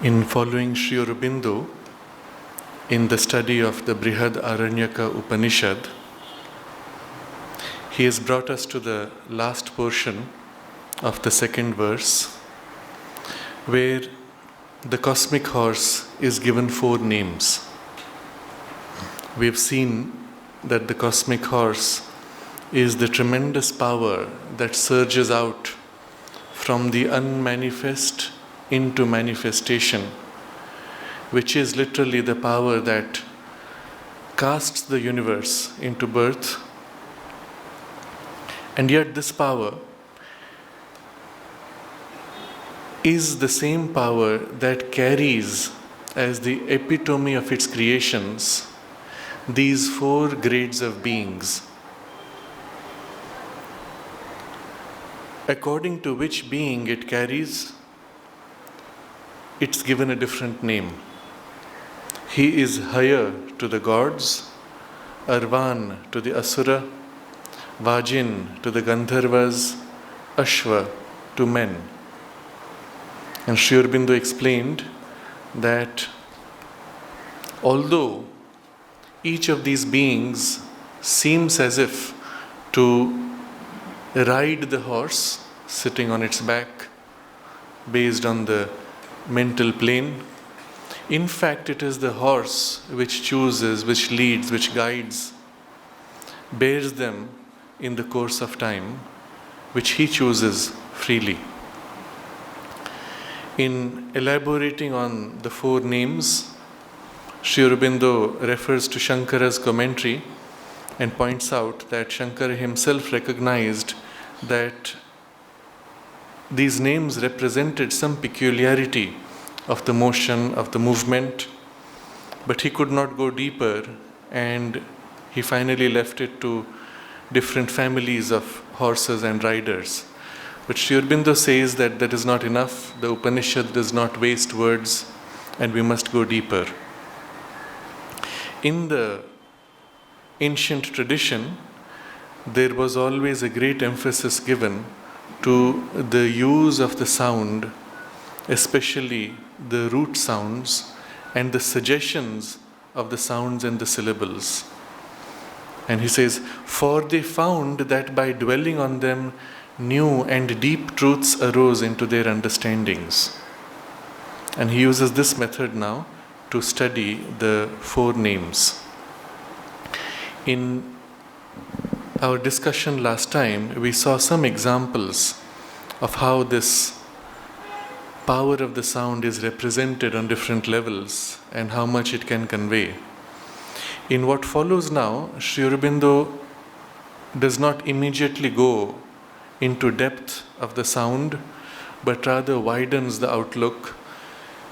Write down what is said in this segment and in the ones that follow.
In following Sri Aurobindo in the study of the Brihadaranyaka Upanishad, he has brought us to the last portion of the second verse, where the cosmic horse is given 4 names. We have seen that the cosmic horse is the tremendous power that surges out from the unmanifest into manifestation, which is literally the power that casts the universe into birth. And yet this power is the same power that carries as the epitome of its creations these 4 grades of beings, according to which being it carries, it's given a different name. He is higher to the gods, Arvan to the Asura, Vajin to the Gandharvas, Ashva to men. And Sri Aurobindo explained that although each of these beings seems as if to ride the horse sitting on its back based on the mental plane, in fact it is the horse which chooses, which leads, which guides, bears them in the course of time, which he chooses freely. In elaborating on the 4 names, Sri Aurobindo refers to Shankara's commentary and points out that Shankara himself recognized that these names represented some peculiarity of the motion, of the movement, but he could not go deeper, and he finally left it to different families of horses and riders. But Sri Aurobindo says that that is not enough. The Upanishad does not waste words, and we must go deeper. In the ancient tradition, there was always a great emphasis given to the use of the sound, especially the root sounds and the suggestions of the sounds and the syllables. And he says, for they found that by dwelling on them, new and deep truths arose into their understandings. And he uses this method now to study the 4 names. In our discussion last time, we saw some examples of how this power of the sound is represented on different levels and how much it can convey. In what follows now, Sri Aurobindo does not immediately go into depth of the sound, but rather widens the outlook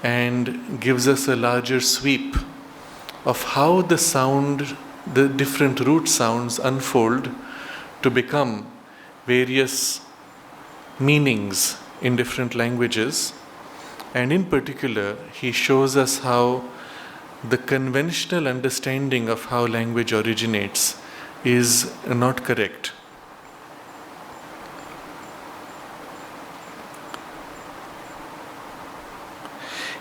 and gives us a larger sweep of how the sound, the different root sounds unfold to become various meanings in different languages. And in particular, he shows us how the conventional understanding of how language originates is not correct.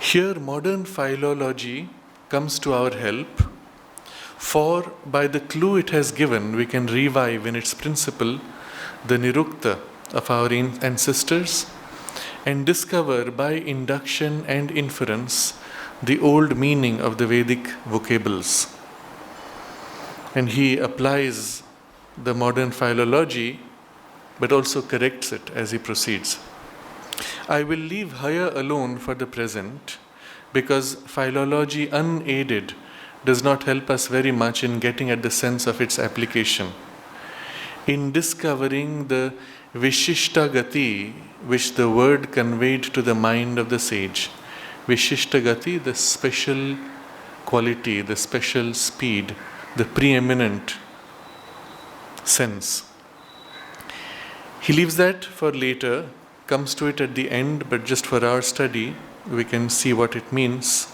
Here, modern philology comes to our help, for by the clue it has given, we can revive in its principle the nirukta of our ancestors and discover by induction and inference the old meaning of the Vedic vocables. And he applies the modern philology, but also corrects it as he proceeds. I will leave higher alone for the present, because philology unaided does not help us very much in getting at the sense of its application. In discovering the Vishishta Gati, which the word conveyed to the mind of the sage. Vishishta Gati, the special quality, the special speed, the preeminent sense. He leaves that for later, comes to it at the end, but just for our study, we can see what it means.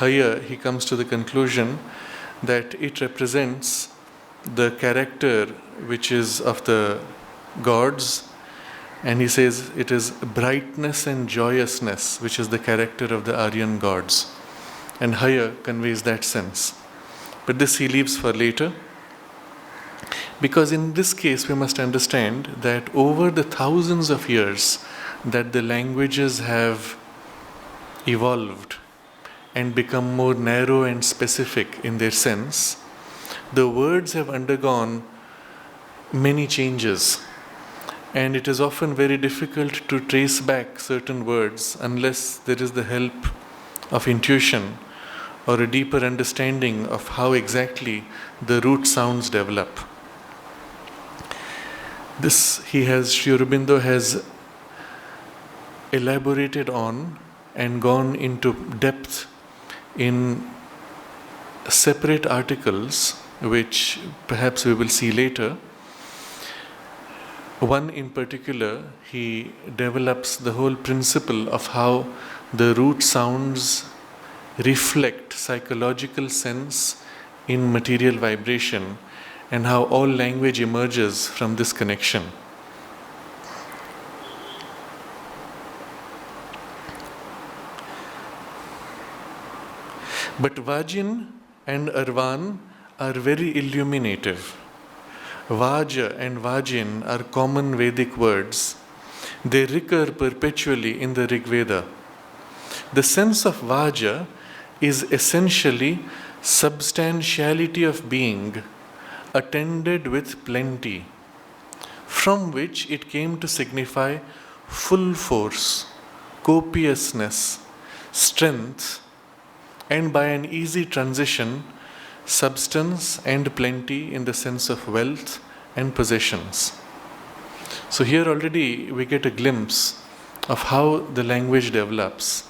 Here, he comes to the conclusion that it represents the character which is of the gods, And he says it is brightness and joyousness which is the character of the Aryan gods. And higher conveys that sense. But this he leaves for later. Because in this case we must understand that over the thousands of years that the languages have evolved and become more narrow and specific in their sense, the words have undergone many changes. And it is often very difficult to trace back certain words unless there is the help of intuition or a deeper understanding of how exactly the root sounds develop. This Sri Aurobindo has elaborated on and gone into depth in separate articles, which perhaps we will see later. One in particular, he develops the whole principle of how the root sounds reflect psychological sense in material vibration and how all language emerges from this connection. But Vajin and Arvan are very illuminative. Vaja and Vajin are common Vedic words. They recur perpetually in the Rig Veda. The sense of Vaja is essentially substantiality of being attended with plenty, from which it came to signify full force, copiousness, strength, and by an easy transition, substance and plenty in the sense of wealth and possessions. So here already we get a glimpse of how the language develops,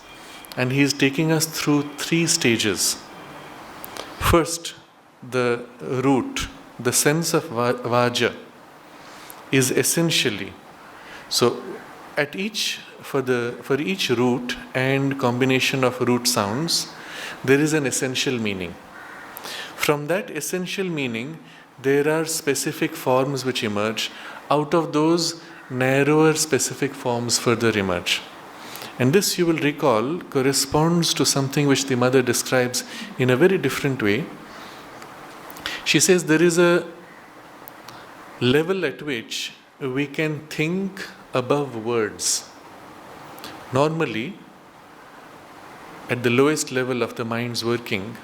and he is taking us through three stages. First, the root, the sense of Vaja is essentially, so at each, for each root and combination of root sounds, there is an essential meaning. From that essential meaning, there are specific forms which emerge. Out of those, narrower specific forms further emerge. And this, you will recall, corresponds to something which the mother describes in a very different way. She says there is a level at which we can think above words. Normally, at the lowest level of the mind's working,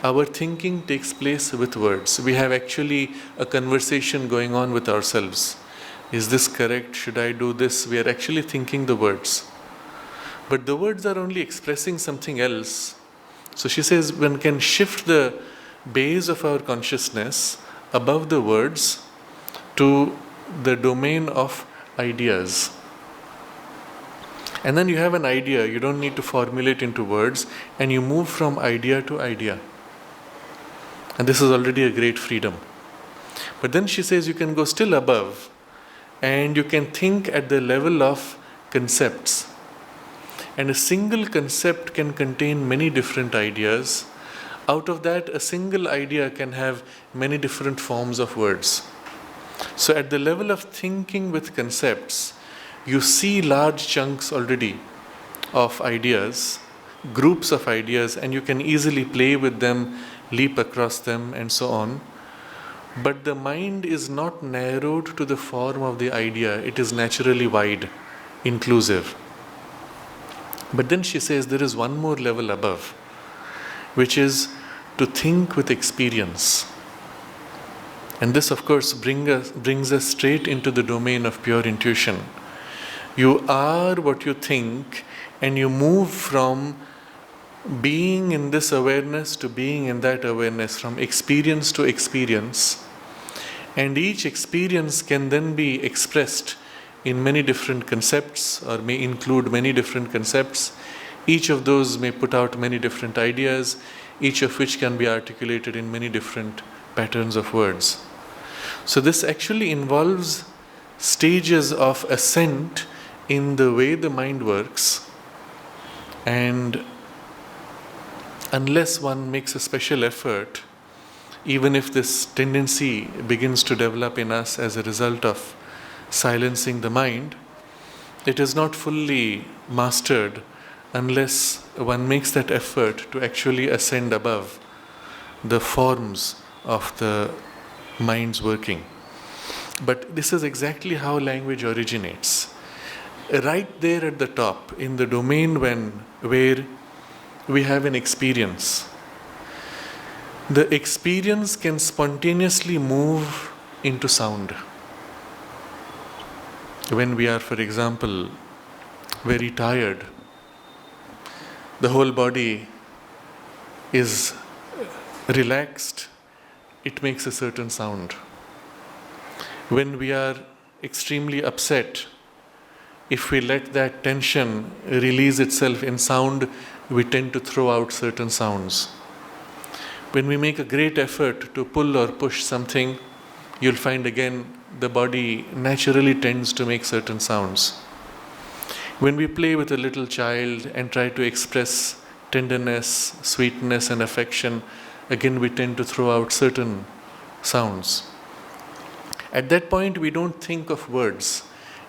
our thinking takes place with words. We have actually a conversation going on with ourselves. Is this correct? Should I do this? We are actually thinking the words. But the words are only expressing something else. So she says one can shift the base of our consciousness above the words to the domain of ideas. And then you have an idea, you don't need to formulate into words, and you move from idea to idea. And this is already a great freedom. But then she says you can go still above, and you can think at the level of concepts. And a single concept can contain many different ideas. Out of that, a single idea can have many different forms of words. So at the level of thinking with concepts, you see large chunks already of ideas, groups of ideas, and you can easily play with them, leap across them, and so on. But the mind is not narrowed to the form of the idea, it is naturally wide, inclusive. But then she says there is one more level above, which is to think with experience. And this, of course, brings us straight into the domain of pure intuition. You are what you think, and you move from being in this awareness to being in that awareness, from experience to experience. And each experience can then be expressed in many different concepts, or may include many different concepts. Each of those may put out many different ideas, each of which can be articulated in many different patterns of words. So this actually involves stages of ascent in the way the mind works, and unless one makes a special effort, even if this tendency begins to develop in us as a result of silencing the mind, it is not fully mastered unless one makes that effort to actually ascend above the forms of the mind's working. But this is exactly how language originates. Right there at the top, in the domain where we have an experience, the experience can spontaneously move into sound. When we are, for example, very tired, the whole body is relaxed, it makes a certain sound. When we are extremely upset, if we let that tension release itself in sound, we tend to throw out certain sounds. When we make a great effort to pull or push something, you'll find again the body naturally tends to make certain sounds. When we play with a little child and try to express tenderness, sweetness, and affection, again we tend to throw out certain sounds. At that point, we don't think of words,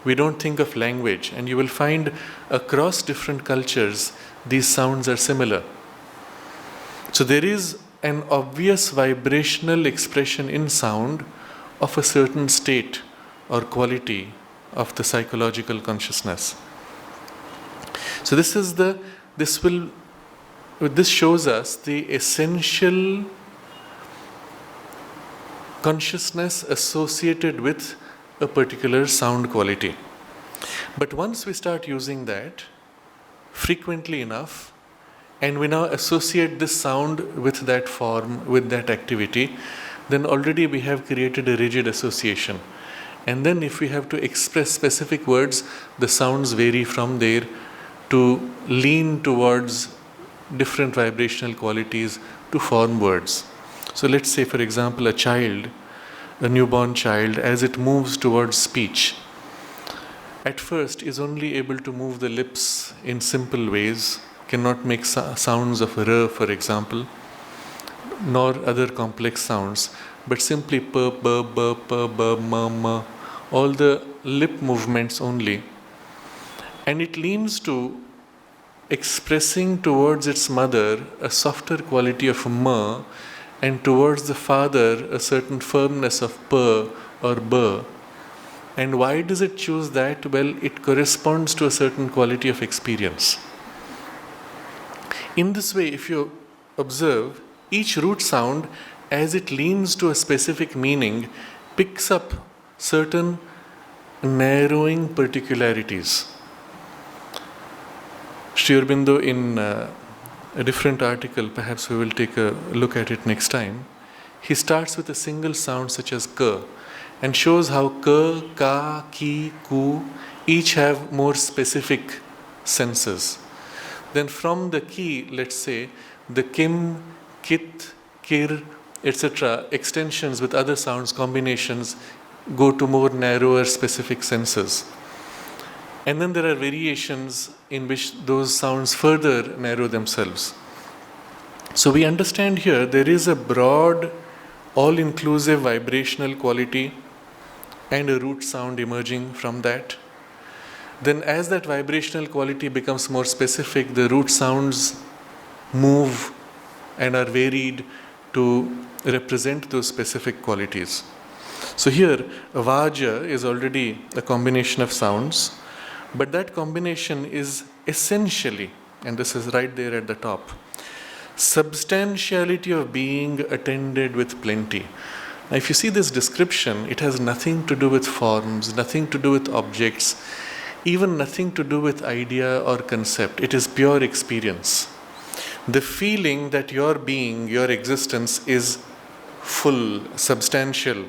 we don't think of language, and you will find across different cultures these sounds are similar. So there is an obvious vibrational expression in sound of a certain state or quality of the psychological consciousness. So this shows us the essential consciousness associated with a particular sound quality. But once we start using that frequently enough, and we now associate this sound with that form, with that activity, then already we have created a rigid association. And then if we have to express specific words, the sounds vary from there to lean towards different vibrational qualities to form words. So let's say, for example, a newborn child, as it moves towards speech, at first is only able to move the lips in simple ways, cannot make sounds of r, for example, nor other complex sounds, but simply p, b, b, p, b, m, all the lip movements only. And it leans to expressing towards its mother a softer quality of m, and towards the father a certain firmness of p or b. And why does it choose that? Well, it corresponds to a certain quality of experience. In this way, if you observe, each root sound, as it leans to a specific meaning, picks up certain narrowing particularities. Sri Aurobindo, in a different article, perhaps we will take a look at it next time, he starts with a single sound such as k and shows how k, ka, ki, ku each have more specific senses. Then from the ki, let's say, the kim, kit, kir, etc., extensions with other sounds, combinations, go to more narrower specific senses. And then there are variations in which those sounds further narrow themselves. So we understand here there is a broad, all-inclusive vibrational quality and a root sound emerging from that. Then as that vibrational quality becomes more specific, the root sounds move and are varied to represent those specific qualities. So here, vaja is already a combination of sounds, but that combination is essentially, and this is right there at the top, substantiality of being attended with plenty. Now, if you see this description, it has nothing to do with forms, nothing to do with objects, even nothing to do with idea or concept. It is pure experience. The feeling that your being, your existence is full, substantial,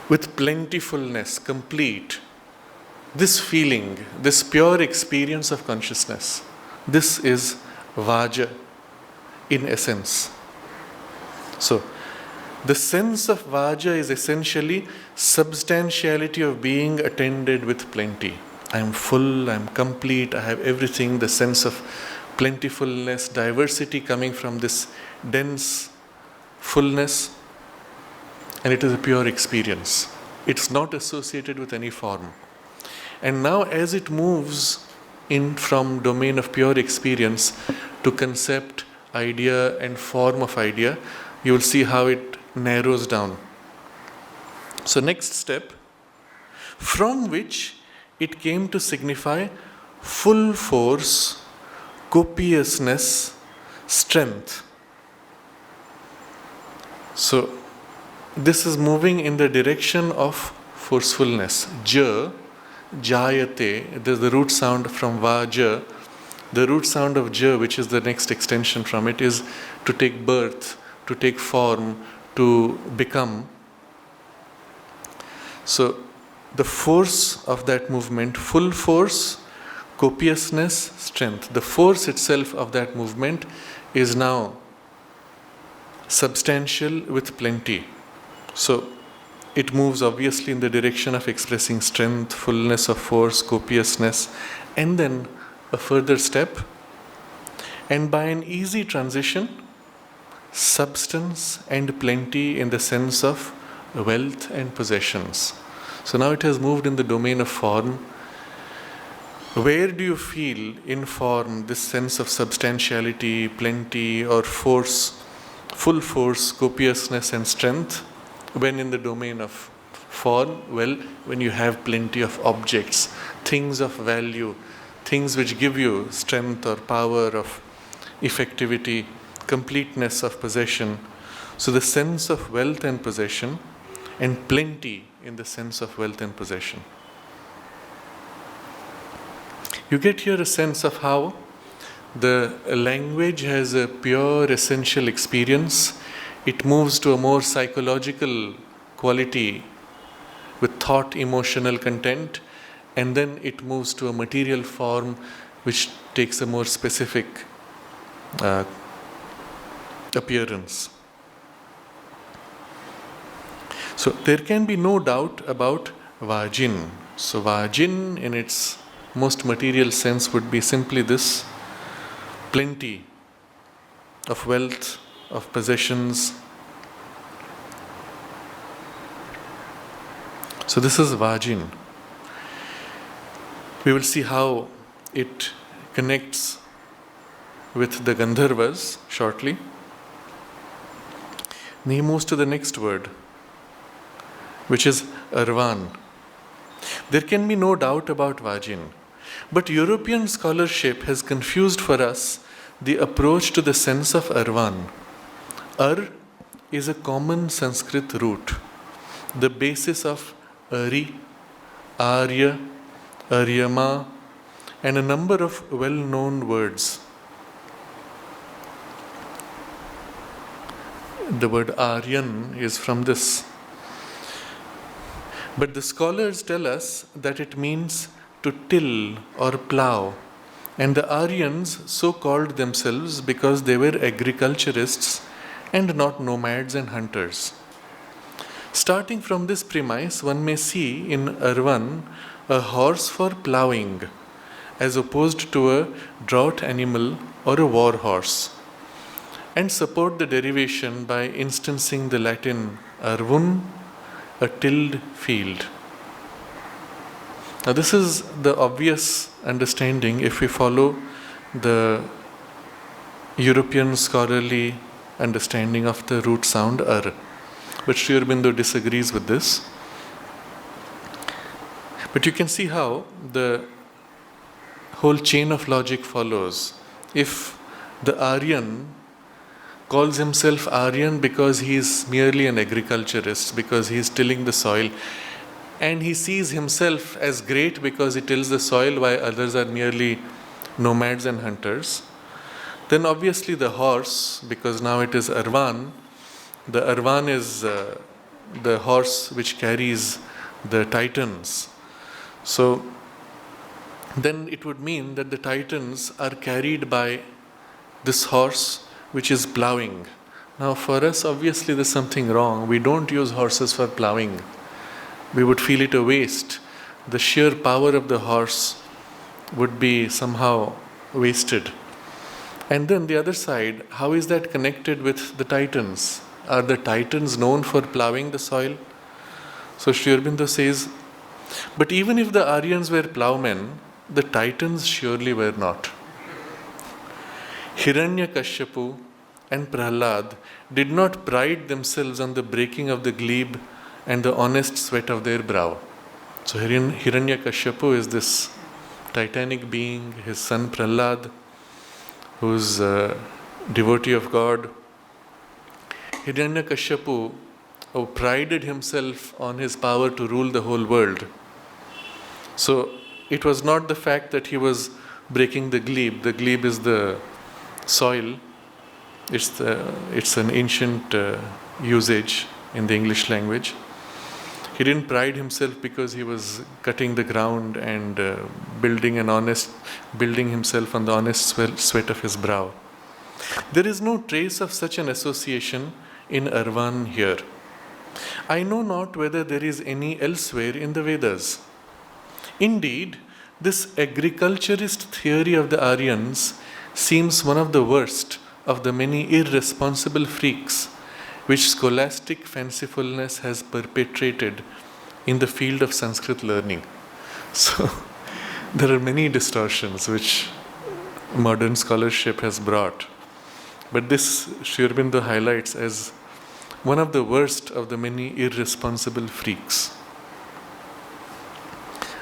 with plentifulness, complete. This feeling, this pure experience of consciousness, this is vaja in essence. So, the sense of vaja is essentially substantiality of being attended with plenty. I am full, I am complete, I have everything, the sense of plentifulness, diversity coming from this dense fullness, and it is a pure experience. It's not associated with any form. And now as it moves in from domain of pure experience to concept, idea and form of idea, you will see how it narrows down. So next step, from which it came to signify full force, copiousness, strength. So this is moving in the direction of forcefulness. Ja, jayate, there's the root sound from vaja. The root sound of ja, which is the next extension from it, is to take birth, to take form, to become. So the force of that movement, full force, copiousness, strength. The force itself of that movement is now substantial with plenty. So it moves obviously in the direction of expressing strength, fullness of force, copiousness, and then a further step. And by an easy transition, substance and plenty in the sense of wealth and possessions. So now it has moved in the domain of form. Where do you feel in form this sense of substantiality, plenty, or force, full force, copiousness and strength? When in the domain of form, well, when you have plenty of objects, things of value, things which give you strength or power of effectivity, completeness of possession. So the sense of wealth and possession, and plenty in the sense of wealth and possession. You get here a sense of how the language has a pure essential experience. It moves to a more psychological quality with thought, emotional content, and then it moves to a material form which takes a more specific appearance. So there can be no doubt about Vajin. So Vajin in its most material sense would be simply this: plenty of wealth, of possessions. So this is Vajin. We will see how it connects with the Gandharvas shortly. And he moves to the next word, which is Arvan. There can be no doubt about Vajin, but European scholarship has confused for us the approach to the sense of Arvan. Ar is a common Sanskrit root, the basis of Ari, Arya, Aryama, and a number of well-known words. The word Aryan is from this. But the scholars tell us that it means to till or plough, and the Aryans so called themselves because they were agriculturists and not nomads and hunters. Starting from this premise, one may see in Arvan a horse for ploughing, as opposed to a draught animal or a war horse, and support the derivation by instancing the Latin arvun, a tilled field. Now this is the obvious understanding if we follow the European scholarly understanding of the root sound ar. But Sri Aurobindo disagrees with this. But you can see how the whole chain of logic follows. If the Aryan calls himself Aryan because he is merely an agriculturist, because he is tilling the soil, and he sees himself as great because he tills the soil while others are merely nomads and hunters, then obviously the horse, because now it is Arvan, the Arvan is the horse which carries the Titans. So then it would mean that the Titans are carried by this horse which is ploughing. Now for us, obviously there's something wrong. We don't use horses for ploughing. We would feel it a waste. The sheer power of the horse would be somehow wasted. And then the other side, how is that connected with the Titans? Are the Titans known for ploughing the soil? So Sri Aurobindo says, But even if the Aryans were plowmen, the Titans surely were not. Hiranyakashipu and Prahlad did not pride themselves on the breaking of the glebe and the honest sweat of their brow. So Hiranyakashipu is this titanic being, his son Prahlad, who's a devotee of God. Hiranyakashipu prided himself on his power to rule the whole world. So it was not the fact that he was breaking the glebe. The glebe is the soil. It's an ancient usage in the English language. He didn't pride himself because he was cutting the ground and building himself on the honest sweat of his brow. There is no trace of such an association in Arvan here. I know not whether there is any elsewhere in the Vedas. Indeed, this agriculturist theory of the Aryans seems one of the worst of the many irresponsible freaks which scholastic fancifulness has perpetrated in the field of Sanskrit learning. So, there are many distortions which modern scholarship has brought. But this Sri Aurobindo highlights as one of the worst of the many irresponsible freaks.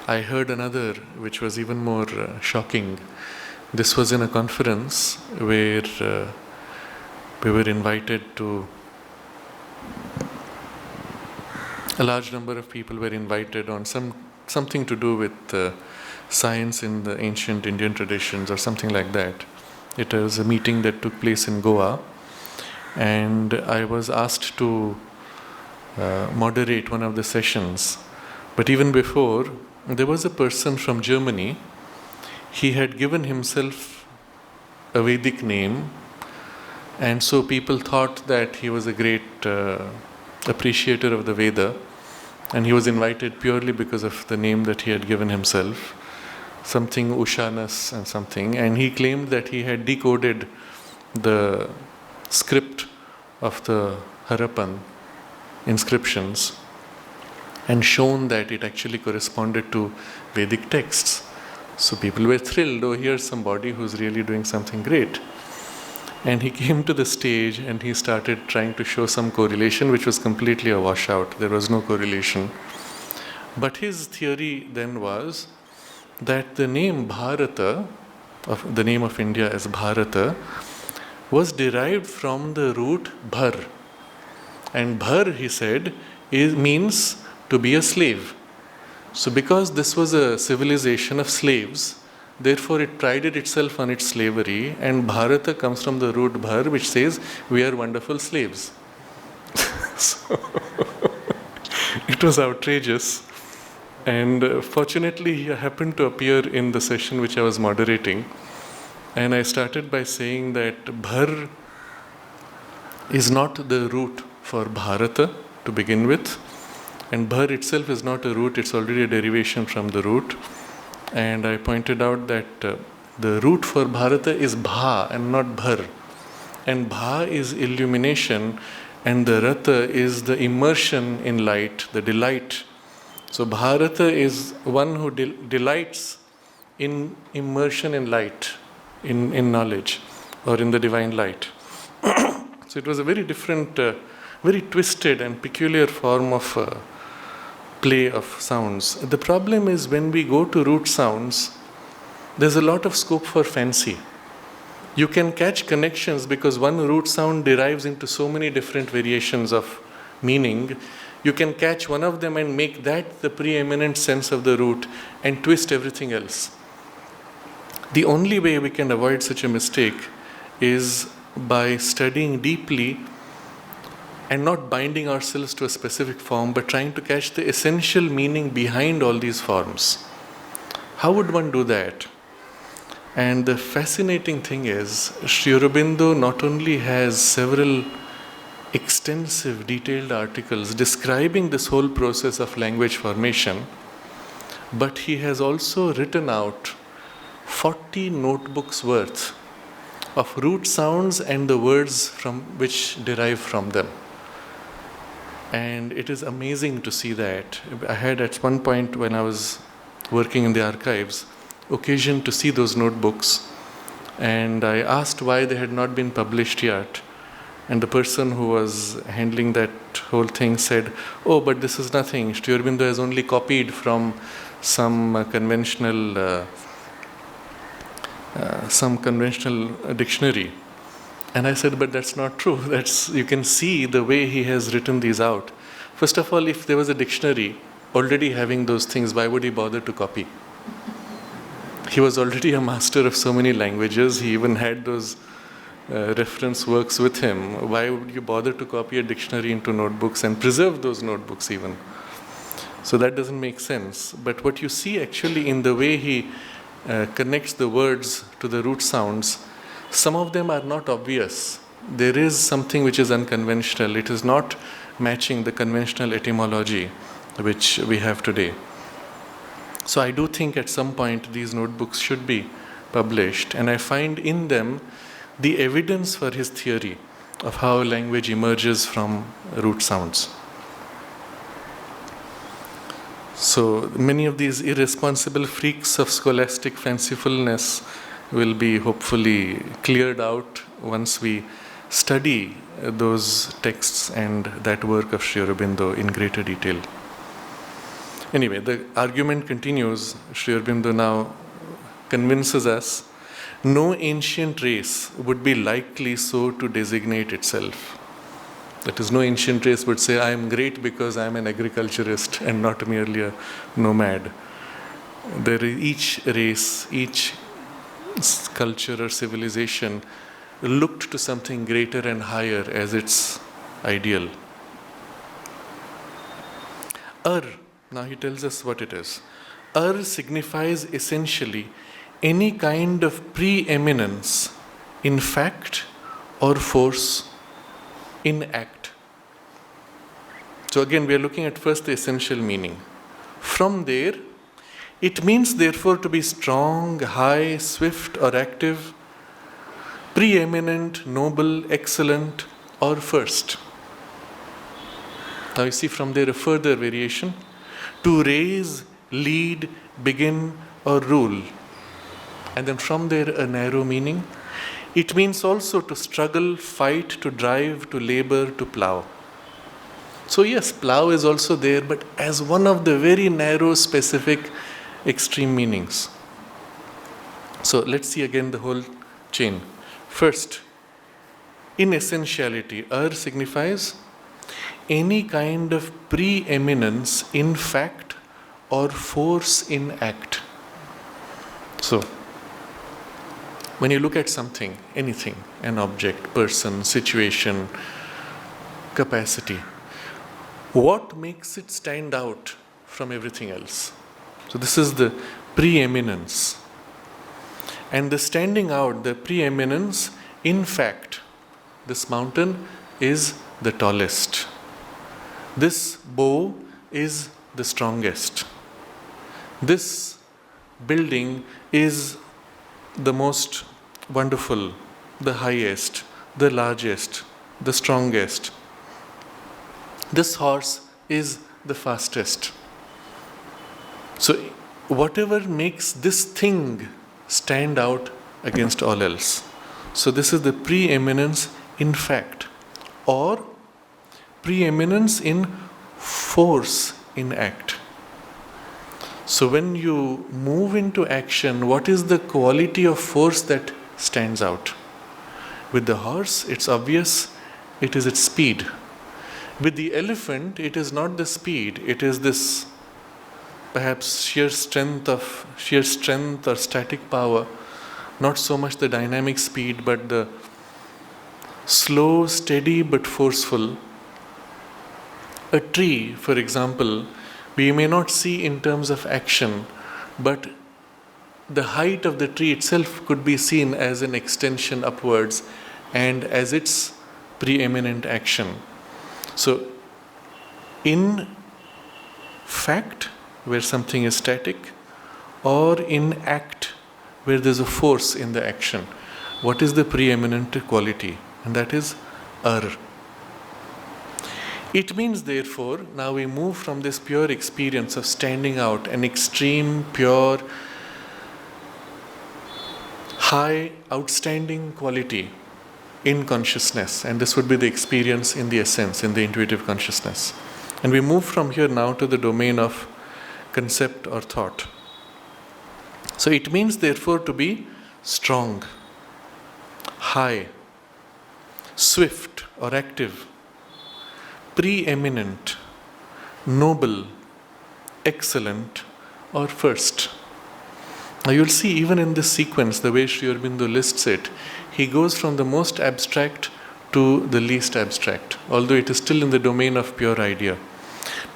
I heard another which was even more shocking. This was in a conference where we were invited to, a large number of people were invited on something to do with science in the ancient Indian traditions or something like that. It was a meeting that took place in Goa, and I was asked to moderate one of the sessions. But even before, there was a person from Germany. He had given himself a Vedic name, and so people thought that he was a great appreciator of the Veda, and he was invited purely because of the name that he had given himself, something Ushanas and something, and he claimed that he had decoded the script of the Harappan inscriptions and shown that it actually corresponded to Vedic texts. So people were thrilled, oh, here's somebody who's really doing something great. And he came to the stage and he started trying to show some correlation, which was completely a washout. There was no correlation. But his theory then was that the name Bharata, the name of India as Bharata, was derived from the root bhar. And bhar, he said, means to be a slave. So because this was a civilization of slaves, therefore it prided itself on its slavery, and Bharata comes from the root bhar, which says, we are wonderful slaves. So it was outrageous. And fortunately, he happened to appear in the session which I was moderating. And I started by saying that bhar is not the root for Bharata to begin with. And bhar itself is not a root, it's already a derivation from the root. And I pointed out that the root for Bharata is bha and not bhar. And bha is illumination, and the rata is the immersion in light, the delight. So Bharata is one who delights in immersion in light, in knowledge, or in the divine light. So it was a very different, very twisted and peculiar form of play of sounds. The problem is when we go to root sounds, there's a lot of scope for fancy. You can catch connections because one root sound derives into so many different variations of meaning. You can catch one of them and make that the preeminent sense of the root and twist everything else. The only way we can avoid such a mistake is by studying deeply and not binding ourselves to a specific form, but trying to catch the essential meaning behind all these forms. How would one do that? And the fascinating thing is, Sri Aurobindo not only has several extensive, detailed articles describing this whole process of language formation, but he has also written out 40 notebooks worth of root sounds and the words from which derive from them. And it is amazing to see that. I had at one point when I was working in the archives, occasion to see those notebooks, and I asked why they had not been published yet. And the person who was handling that whole thing said, "Oh, but this is nothing. Sri Aurobindo has only copied from some conventional dictionary." And I said, "But that's not true. You can see the way he has written these out. First of all, if there was a dictionary already having those things, why would he bother to copy? He was already a master of so many languages. He even had those reference works with him. Why would you bother to copy a dictionary into notebooks and preserve those notebooks even?" So that doesn't make sense. But what you see actually in the way he connects the words to the root sounds, some of them are not obvious. There is something which is unconventional. It is not matching the conventional etymology which we have today. So I do think at some point these notebooks should be published, and I find in them the evidence for his theory of how language emerges from root sounds. So many of these irresponsible freaks of scholastic fancifulness will be hopefully cleared out once we study those texts and that work of Sri Aurobindo in greater detail. Anyway, the argument continues. Sri Aurobindo now convinces us no ancient race would be likely so to designate itself. That is, no ancient race would say, "I am great because I am an agriculturist and not merely a nomad." Each race, each culture or civilization looked to something greater and higher as its ideal. Now he tells us what it is. Signifies essentially any kind of preeminence in fact or force in act. So again, we are looking at first the essential meaning. From there, it means therefore to be strong, high, swift or active, preeminent, noble, excellent or first. Now you see from there a further variation. To raise, lead, begin or rule. And then from there a narrow meaning. It means also to struggle, fight, to drive, to labor, to plow. So yes, plow is also there, but as one of the very narrow, specific, extreme meanings. So let's see again the whole chain. First, in essentiality, signifies any kind of preeminence in fact or force in act. So, when you look at something, anything, an object, person, situation, capacity, what makes it stand out from everything else? So this is the preeminence. And the standing out, the preeminence, in fact, this mountain is the tallest. This bow is the strongest. This building is the most wonderful, the highest, the largest, the strongest. This horse is the fastest. So whatever makes this thing stand out against all else. So this is the preeminence in fact, or preeminence in force in act. So when you move into action, what is the quality of force that stands out? With the horse, it's obvious, it is its speed. With the elephant, it is not the speed, it is this perhaps sheer strength or static power, not so much the dynamic speed, but the slow, steady but forceful. A tree, for example, we may not see in terms of action, but the height of the tree itself could be seen as an extension upwards and as its preeminent action. So, in fact, where something is static, or in act, where there's a force in the action, what is the preeminent quality? And that is ar. It means, therefore, now we move from this pure experience of standing out, an extreme, pure, high, outstanding quality in consciousness, and this would be the experience in the essence, in the intuitive consciousness. And we move from here now to the domain of concept or thought. So it means, therefore, to be strong, high, swift or active, preeminent, noble, excellent, or first. Now you'll see, even in this sequence, the way Sri Aurobindo lists it, he goes from the most abstract to the least abstract, although it is still in the domain of pure idea.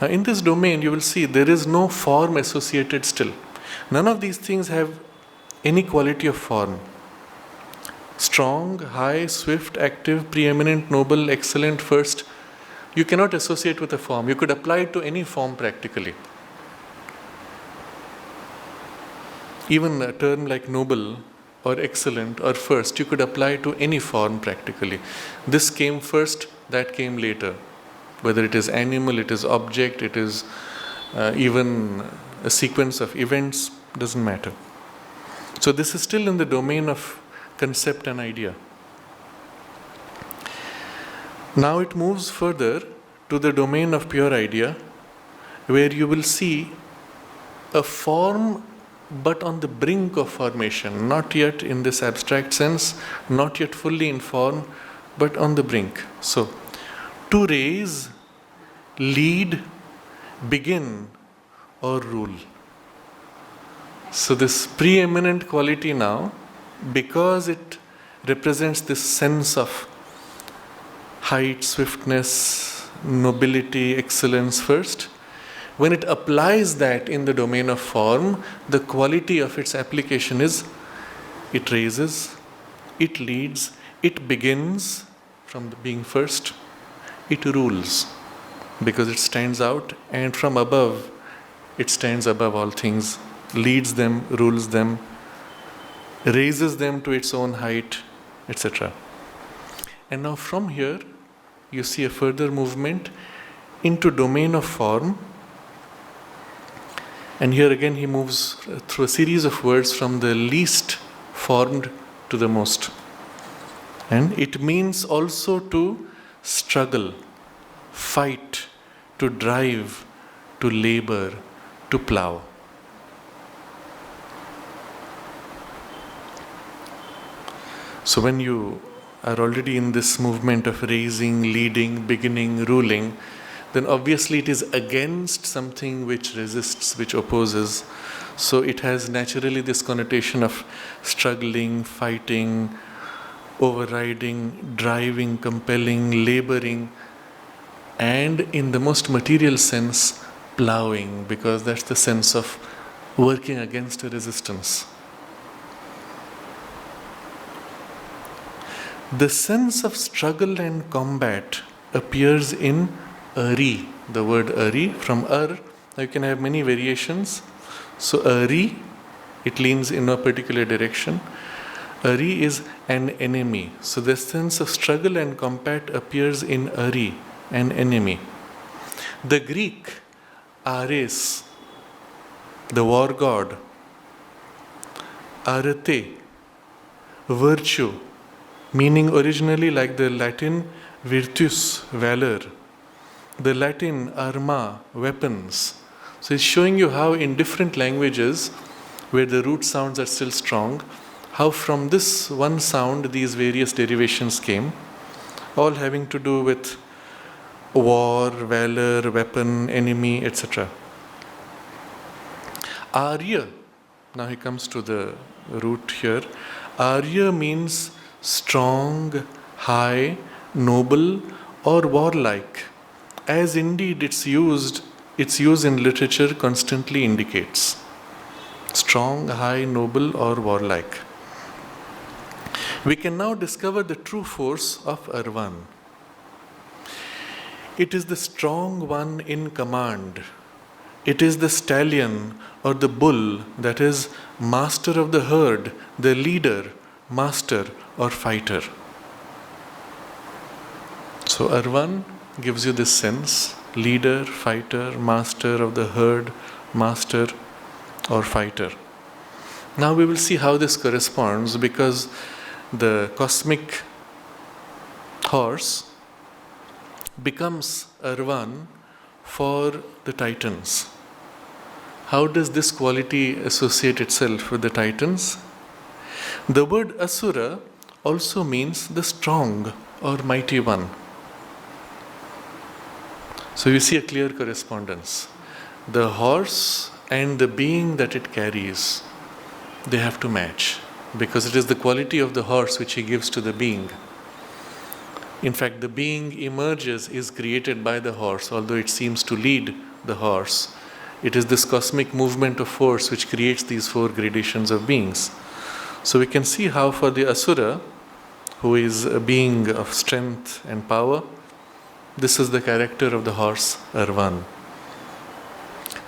Now in this domain, you will see there is no form associated still. None of these things have any quality of form. Strong, high, swift, active, preeminent, noble, excellent, first. You cannot associate with a form. You could apply it to any form practically. Even a term like noble or excellent or first, you could apply to any form practically. This came first, that came later. Whether it is animal, it is object, it is even a sequence of events, doesn't matter. So this is still in the domain of concept and idea. Now it moves further to the domain of pure idea, where you will see a form but on the brink of formation, not yet in this abstract sense, not yet fully in form, but on the brink. So, to raise, lead, begin, or rule. So this preeminent quality now, because it represents this sense of height, swiftness, nobility, excellence first, when it applies that in the domain of form, the quality of its application is it raises, it leads, it begins from being first, it rules because it stands out, and from above it stands above all things, leads them, rules them, raises them to its own height, etc. And now from here you see a further movement into domain of form. And here again he moves through a series of words from the least formed to the most. And it means also to struggle, fight, to drive, to labor, to plow. So when you are already in this movement of raising, leading, beginning, ruling, then obviously it is against something which resists, which opposes. So it has naturally this connotation of struggling, fighting, overriding, driving, compelling, laboring, and in the most material sense, plowing, because that's the sense of working against a resistance. The sense of struggle and combat appears in Ari, the word Ari, from Ar. Now you can have many variations. So Ari, it leans in a particular direction. Ari is an enemy. So the sense of struggle and combat appears in Ari, an enemy. The Greek, Ares, the war god, Arete, virtue, meaning originally like the Latin virtus, valor, the Latin arma, weapons. So it's showing you how in different languages, where the root sounds are still strong, how from this one sound these various derivations came, all having to do with war, valor, weapon, enemy, etc. Arya, now he comes to the root here. Arya means strong, high, noble, or warlike, as indeed its use in literature constantly indicates. Strong, high, noble, or warlike. We can now discover the true force of Arvan. It is the strong one in command. It is the stallion or the bull that is master of the herd, the leader, master or fighter. So Arvan gives you this sense: leader, fighter, master of the herd, master or fighter. Now we will see how this corresponds, because the cosmic horse becomes Arvan for the Titans. How does this quality associate itself with the Titans? The word Asura also means the strong or mighty one. So you see a clear correspondence. The horse and the being that it carries, they have to match, because it is the quality of the horse which he gives to the being. In fact, the being emerges, is created by the horse, although it seems to lead the horse. It is this cosmic movement of force which creates these four gradations of beings. So we can see how for the Asura, who is a being of strength and power, this is the character of the horse Arvan.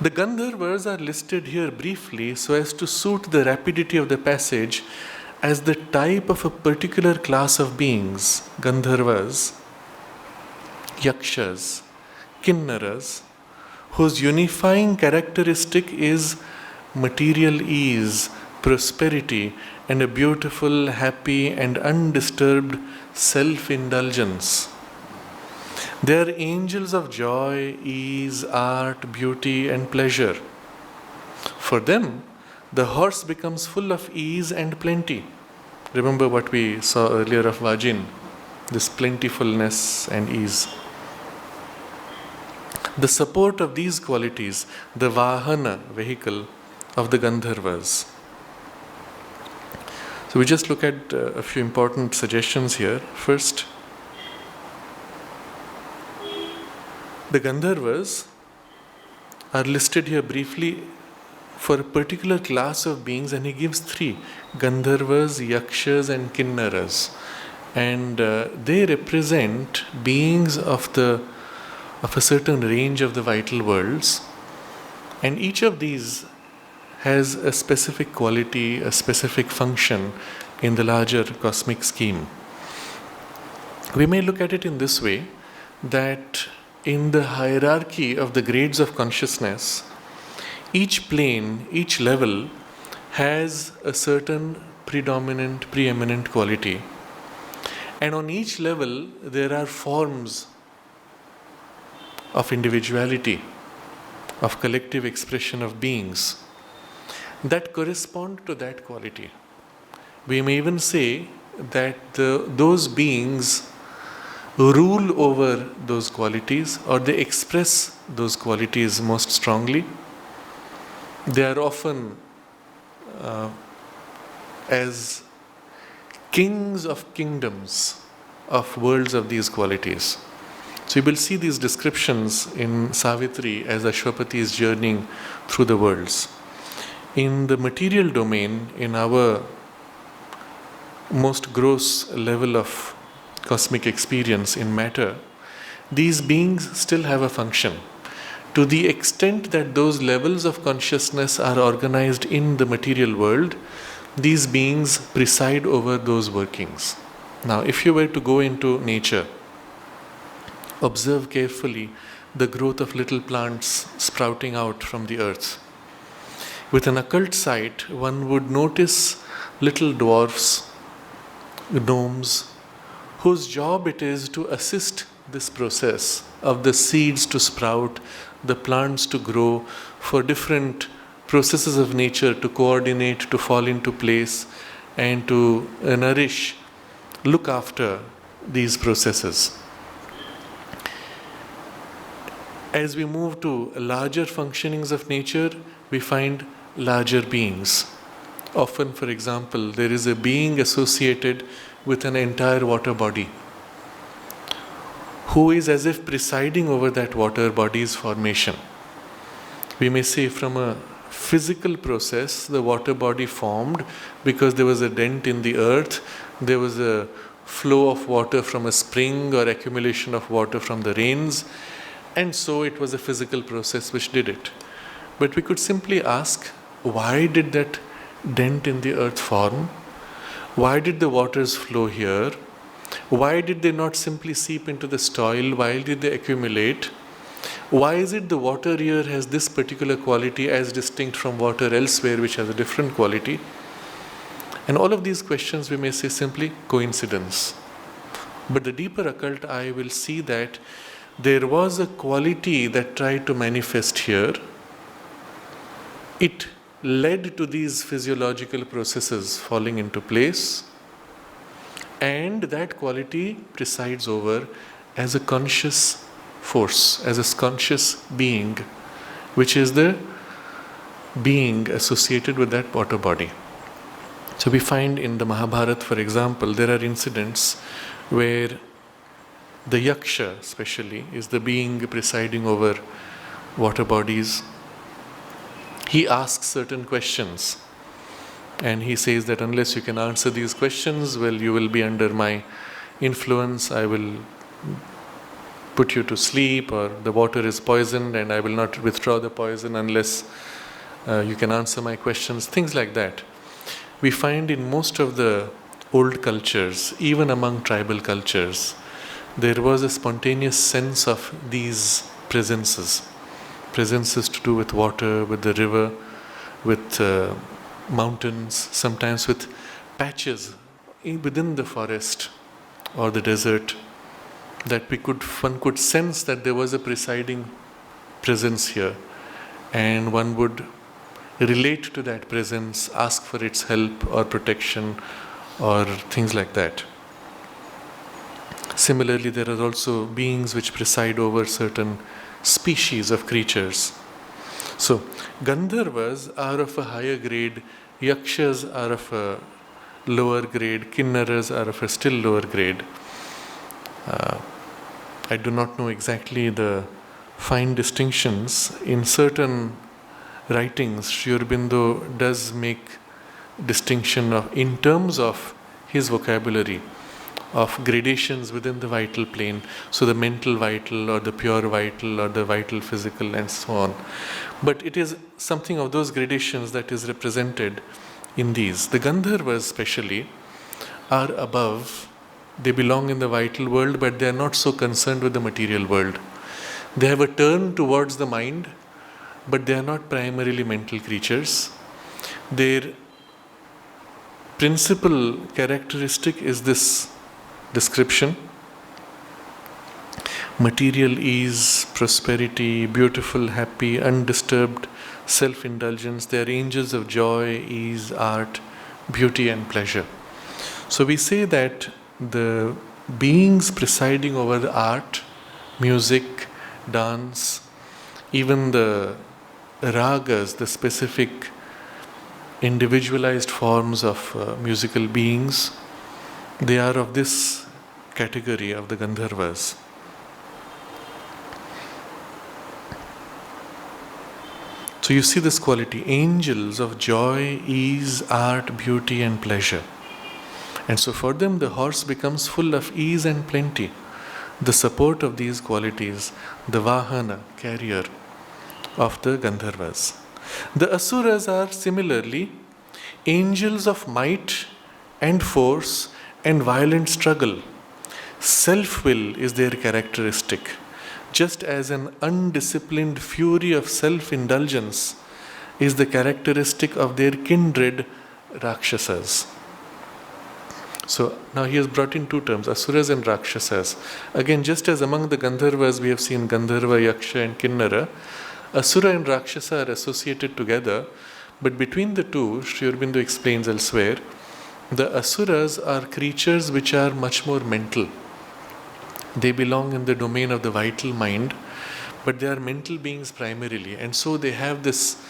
The Gandharvas are listed here briefly so as to suit the rapidity of the passage as the type of a particular class of beings: Gandharvas, Yakshas, Kinnaras, whose unifying characteristic is material ease, prosperity, and a beautiful, happy, and undisturbed self-indulgence. They are angels of joy, ease, art, beauty, and pleasure. For them, the horse becomes full of ease and plenty. Remember what we saw earlier of Vajin, this plentifulness and ease. The support of these qualities, the Vahana, vehicle, of the Gandharvas. So we just look at a few important suggestions here. First, the Gandharvas are listed here briefly for a particular class of beings, and he gives three: Gandharvas, Yakshas, and Kinnaras. And they represent beings of a certain range of the vital worlds. And each of these has a specific quality, a specific function in the larger cosmic scheme. We may look at it in this way, that in the hierarchy of the grades of consciousness, each plane, each level has a certain predominant, preeminent quality. And on each level, there are forms of individuality, of collective expression of beings that correspond to that quality. We may even say that those beings rule over those qualities, or they express those qualities most strongly. They are often as kings of kingdoms, of worlds of these qualities. So you will see these descriptions in Savitri as Ashwapati is journeying through the worlds. In the material domain, in our most gross level of cosmic experience in matter, these beings still have a function. To the extent that those levels of consciousness are organized in the material world, these beings preside over those workings. Now, if you were to go into nature, observe carefully the growth of little plants sprouting out from the earth. With an occult sight, one would notice little dwarfs, gnomes, whose job it is to assist this process of the seeds to sprout, the plants to grow, for different processes of nature to coordinate, to fall into place, and to nourish, look after these processes. As we move to larger functionings of nature, we find larger beings. Often, for example, there is a being associated with an entire water body, who is as if presiding over that water body's formation. We may say from a physical process, the water body formed because there was a dent in the earth, there was a flow of water from a spring or accumulation of water from the rains, and so it was a physical process which did it. But we could simply ask, why did that dent in the earth form? Why did the waters flow here? Why did they not simply seep into the soil? Why did they accumulate? Why is it the water here has this particular quality as distinct from water elsewhere which has a different quality? And all of these questions we may say simply coincidence. But the deeper occult eye will see that there was a quality that tried to manifest here. It led to these physiological processes falling into place, and that quality presides over as a conscious force, as a conscious being, which is the being associated with that water body. So we find in the Mahabharata, for example, there are incidents where the yaksha especially is the being presiding over water bodies. He asks certain questions and he says that unless you can answer these questions, well, you will be under my influence. I will put you to sleep, or the water is poisoned and I will not withdraw the poison unless you can answer my questions, things like that. We find in most of the old cultures, even among tribal cultures, there was a spontaneous sense of these presences to do with water, with the river, with mountains, sometimes with patches within the forest or the desert, that one could sense that there was a presiding presence here, and one would relate to that presence, ask for its help or protection or things like that. Similarly, there are also beings which preside over certain species of creatures. So, Gandharvas are of a higher grade, Yakshas are of a lower grade, Kinnaras are of a still lower grade. I do not know exactly the fine distinctions. In certain writings, Sri Aurobindo does make distinction in terms of his vocabulary of gradations within the vital plane. So the mental vital or the pure vital or the vital physical and so on. But it is something of those gradations that is represented in these. The Gandharvas especially are above. They belong in the vital world, but they are not so concerned with the material world. They have a turn towards the mind, but they are not primarily mental creatures. Their principal characteristic is this description: material ease, prosperity, beautiful, happy, undisturbed self-indulgence. They are angels of joy, ease, art, beauty and pleasure. So we say that the beings presiding over the art, music, dance, even the ragas, the specific individualized forms of musical beings, they are of this category of the Gandharvas. So you see this quality, angels of joy, ease, art, beauty and pleasure. And so for them the horse becomes full of ease and plenty. The support of these qualities, the Vahana, carrier of the Gandharvas. The Asuras are similarly angels of might and force and violent struggle. Self-will is their characteristic, just as an undisciplined fury of self-indulgence is the characteristic of their kindred Rakshasas. So now he has brought in two terms, Asuras and Rakshasas. Again, just as among the Gandharvas we have seen Gandharva, Yaksha and Kinnara, Asura and Rakshasa are associated together, but between the two, Sri Aurobindo explains elsewhere, the Asuras are creatures which are much more mental. They belong in the domain of the vital mind, but they are mental beings primarily, and so they have this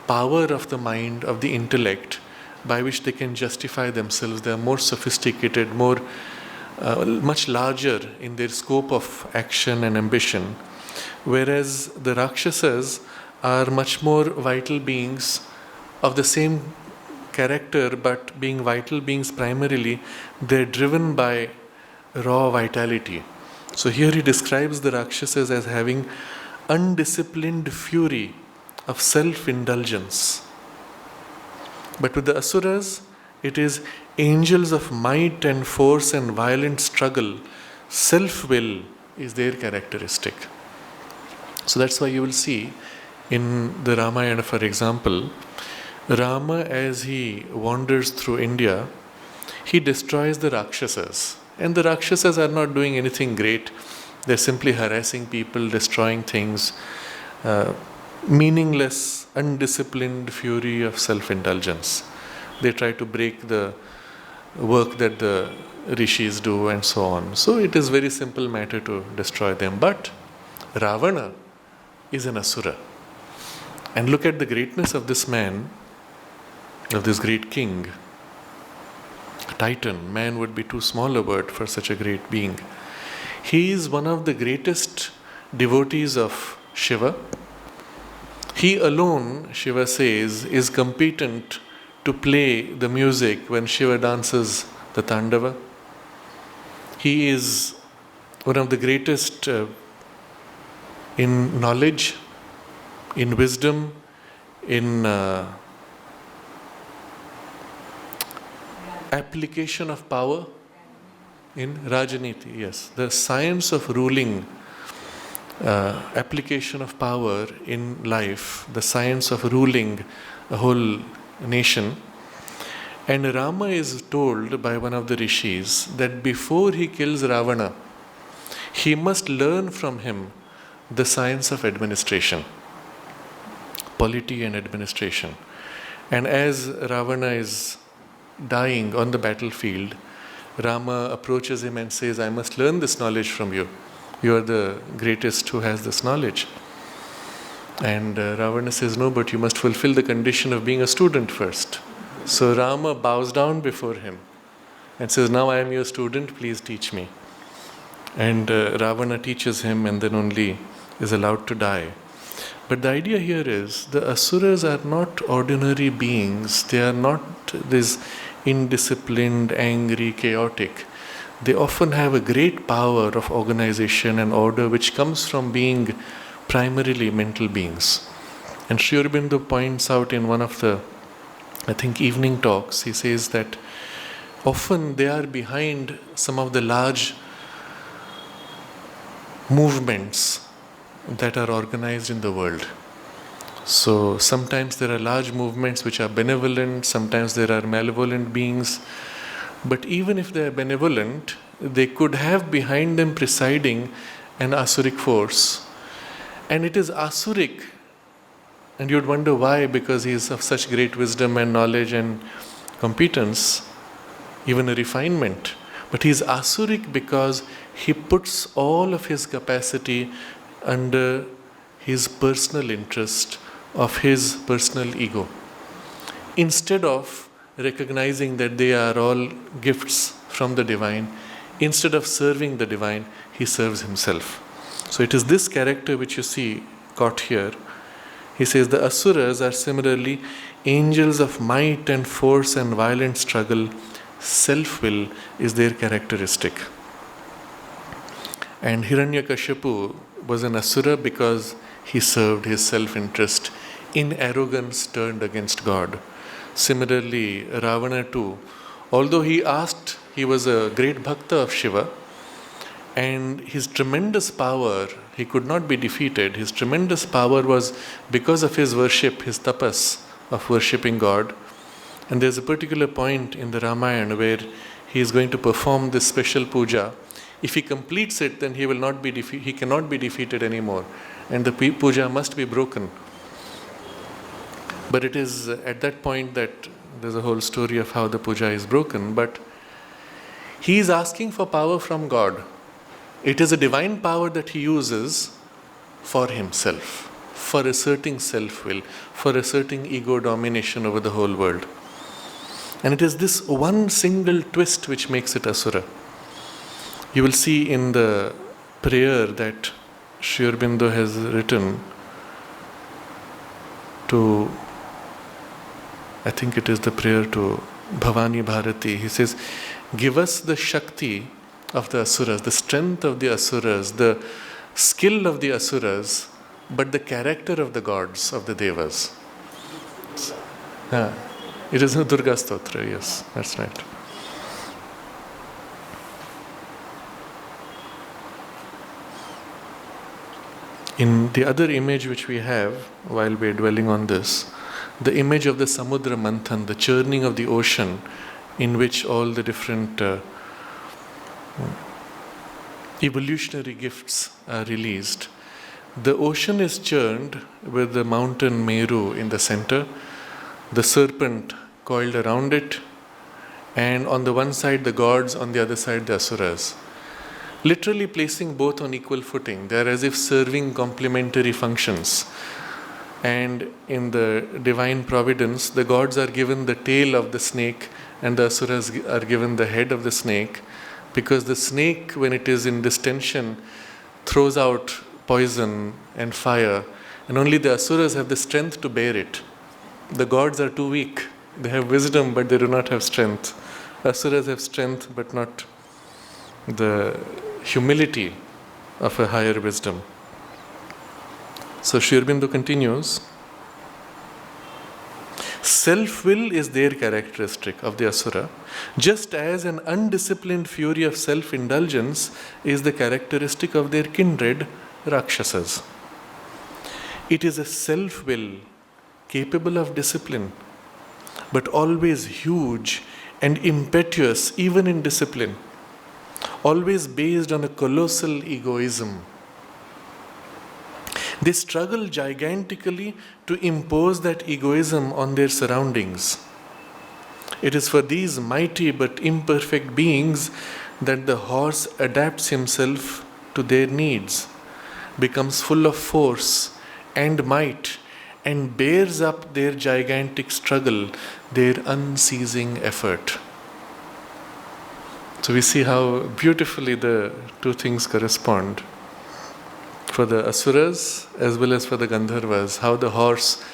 power of the mind, of the intellect, by which they can justify themselves. They are more sophisticated, much larger in their scope of action and ambition, whereas the Rakshasas are much more vital beings of the same character, but being vital beings primarily, they're driven by raw vitality. So here he describes the Rakshasas as having undisciplined fury of self-indulgence. But with the Asuras, it is angels of might and force and violent struggle. Self-will is their characteristic. So that's why you will see in the Ramayana, for example, Rama, as he wanders through India, he destroys the Rakshasas. And the Rakshasas are not doing anything great. They're simply harassing people, destroying things, meaningless, undisciplined fury of self-indulgence. They try to break the work that the rishis do and so on. So it is very simple matter to destroy them. But Ravana is an asura. And look at the greatness of this man, of this great king. Titan, man would be too small a word for such a great being. He is one of the greatest devotees of Shiva. He alone, Shiva says, is competent to play the music when Shiva dances the Tandava. He is one of the greatest in knowledge, in wisdom, in application of power, in Rajaniti, yes. The science of ruling, application of power in life, the science of ruling a whole nation. And Rama is told by one of the rishis that before he kills Ravana, he must learn from him the science of administration, polity and administration. And as Ravana is dying on the battlefield, Rama approaches him and says, I must learn this knowledge from you. You are the greatest who has this knowledge. And Ravana says, no, but you must fulfill the condition of being a student first. So Rama bows down before him and says, now I am your student, please teach me. And Ravana teaches him and then only is allowed to die. But the idea here is the asuras are not ordinary beings. They are not this indisciplined, angry, chaotic. They often have a great power of organization and order which comes from being primarily mental beings. And Sri Aurobindo points out in one of the, I think, evening talks, he says that often they are behind some of the large movements that are organized in the world. So sometimes there are large movements which are benevolent, sometimes there are malevolent beings. But even if they are benevolent, they could have behind them presiding an asuric force. And it is asuric, and you'd wonder why, because he is of such great wisdom and knowledge and competence, even a refinement. But he is asuric because he puts all of his capacity under his personal interest of his personal ego, instead of recognizing that they are all gifts from the divine. Instead of serving the divine, he serves himself. So it is this character which you see caught here. He says the asuras are similarly angels of might and force and violent struggle. Self-will is their characteristic. And Hiranyakashipu was an asura because he served his self-interest in arrogance turned against God. Similarly, Ravana too, although he was a great bhakta of Shiva, and his tremendous power, he could not be defeated. His tremendous power was because of his worship, his tapas of worshipping God. And there's a particular point in the Ramayana where he is going to perform this special puja. If he completes it, then he cannot be defeated anymore, and the puja must be broken. But it is at that point that there's a whole story of how the puja is broken. But he is asking for power from God. It is a divine power that he uses for himself, for asserting self-will, for asserting ego domination over the whole world. And it is this one single twist which makes it asura. You will see in the prayer that Sri Aurobindo has written to, I think it is the prayer to Bhavani Bharati. He says, give us the Shakti of the Asuras, the strength of the Asuras, the skill of the Asuras, but the character of the gods, of the Devas. It is a Durga Stotra, yes, that's right. In the other image which we have, while we are dwelling on this, the image of the Samudra Manthan, the churning of the ocean, in which all the different evolutionary gifts are released. The ocean is churned with the mountain Meru in the center, the serpent coiled around it, and on the one side the gods, on the other side the asuras. Literally placing both on equal footing. They are as if serving complementary functions. And in the divine providence, the gods are given the tail of the snake and the asuras are given the head of the snake, because the snake, when it is in distension, throws out poison and fire, and only the asuras have the strength to bear it. The gods are too weak. They have wisdom, but they do not have strength. Asuras have strength, but not the humility of a higher wisdom. So Sri Aurobindo continues, self-will is their characteristic of the asura, just as an undisciplined fury of self-indulgence is the characteristic of their kindred Rakshasas. It is a self-will capable of discipline, but always huge and impetuous even in discipline, always based on a colossal egoism. They struggle gigantically to impose that egoism on their surroundings. It is for these mighty but imperfect beings that the horse adapts himself to their needs, becomes full of force and might, and bears up their gigantic struggle, their unceasing effort. So we see how beautifully the two things correspond. For the asuras as well as for the Gandharvas, how the horse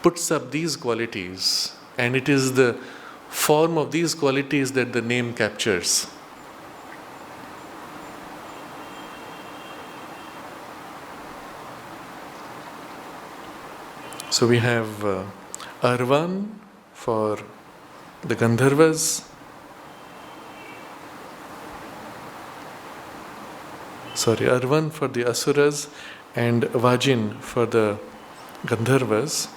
puts up these qualities, and it is the form of these qualities that the name captures. So we have Arvan for the Gandharvas, Arvan for the Asuras, and Vajin for the Gandharvas.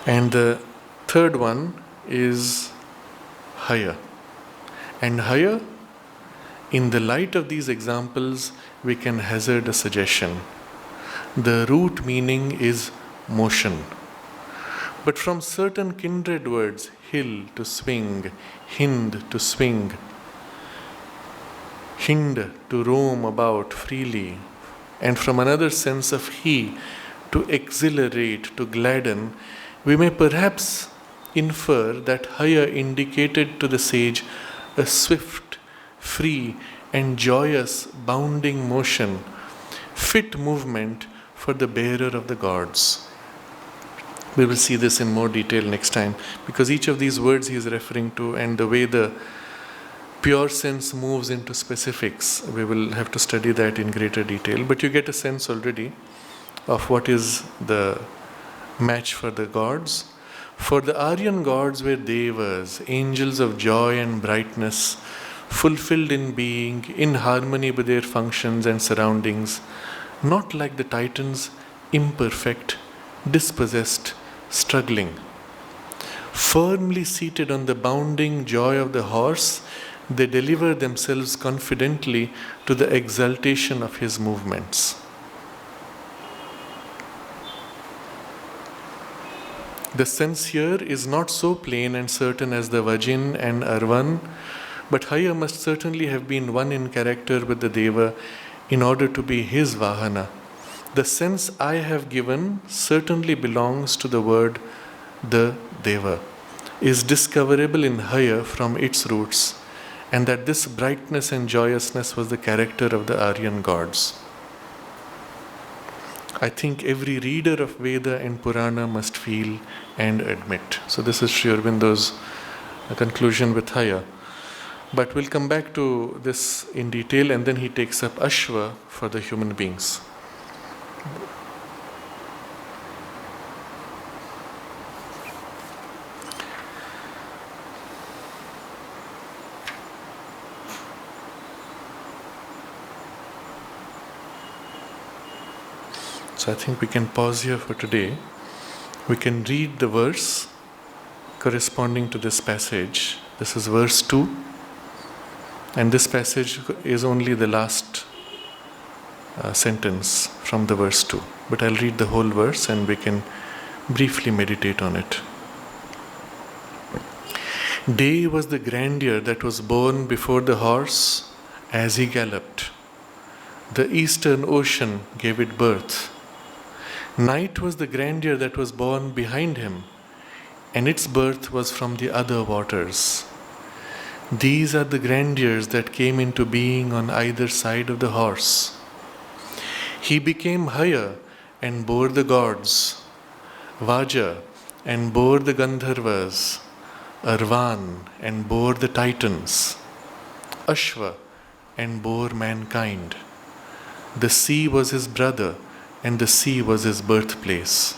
And the third one is Haya. And Haya, in the light of these examples, we can hazard a suggestion. The root meaning is motion. But from certain kindred words, hill to swing, hind to swing, hind to roam about freely, and from another sense of he, to exhilarate, to gladden, we may perhaps infer that Haya indicated to the sage a swift, free, and joyous bounding motion, fit movement for the bearer of the gods. We will see this in more detail next time, because each of these words he is referring to and the way the pure sense moves into specifics, we will have to study that in greater detail. But you get a sense already of what is the match for the gods. For the Aryan gods were devas, angels of joy and brightness, fulfilled in being, in harmony with their functions and surroundings, not like the Titans, imperfect, dispossessed, struggling. Firmly seated on the bounding joy of the horse, they deliver themselves confidently to the exaltation of his movements. The sense here is not so plain and certain as the Vajin and Arvan, but Haya must certainly have been one in character with the Deva in order to be his Vahana. The sense I have given certainly belongs to the word the Deva, is discoverable in Haya from its roots, and that this brightness and joyousness was the character of the Aryan gods. I think every reader of Veda and Purana must feel and admit. So this is Sri Aurobindo's conclusion with Haya. But we'll come back to this in detail, and then he takes up Ashva for the human beings. So I think we can pause here for today. We can read the verse corresponding to this passage. This is verse 2, and this passage is only the last sentence from the verse 2. But I'll read the whole verse and we can briefly meditate on it. Day was the grandeur that was born before the horse as he galloped. The eastern ocean gave it birth. Night was the grandeur that was born behind him, and its birth was from the other waters. These are the grandeurs that came into being on either side of the horse. He became higher and bore the gods, Vaja and bore the Gandharvas, Arvan and bore the Titans, Ashva and bore mankind. The sea was his brother, and the sea was his birthplace.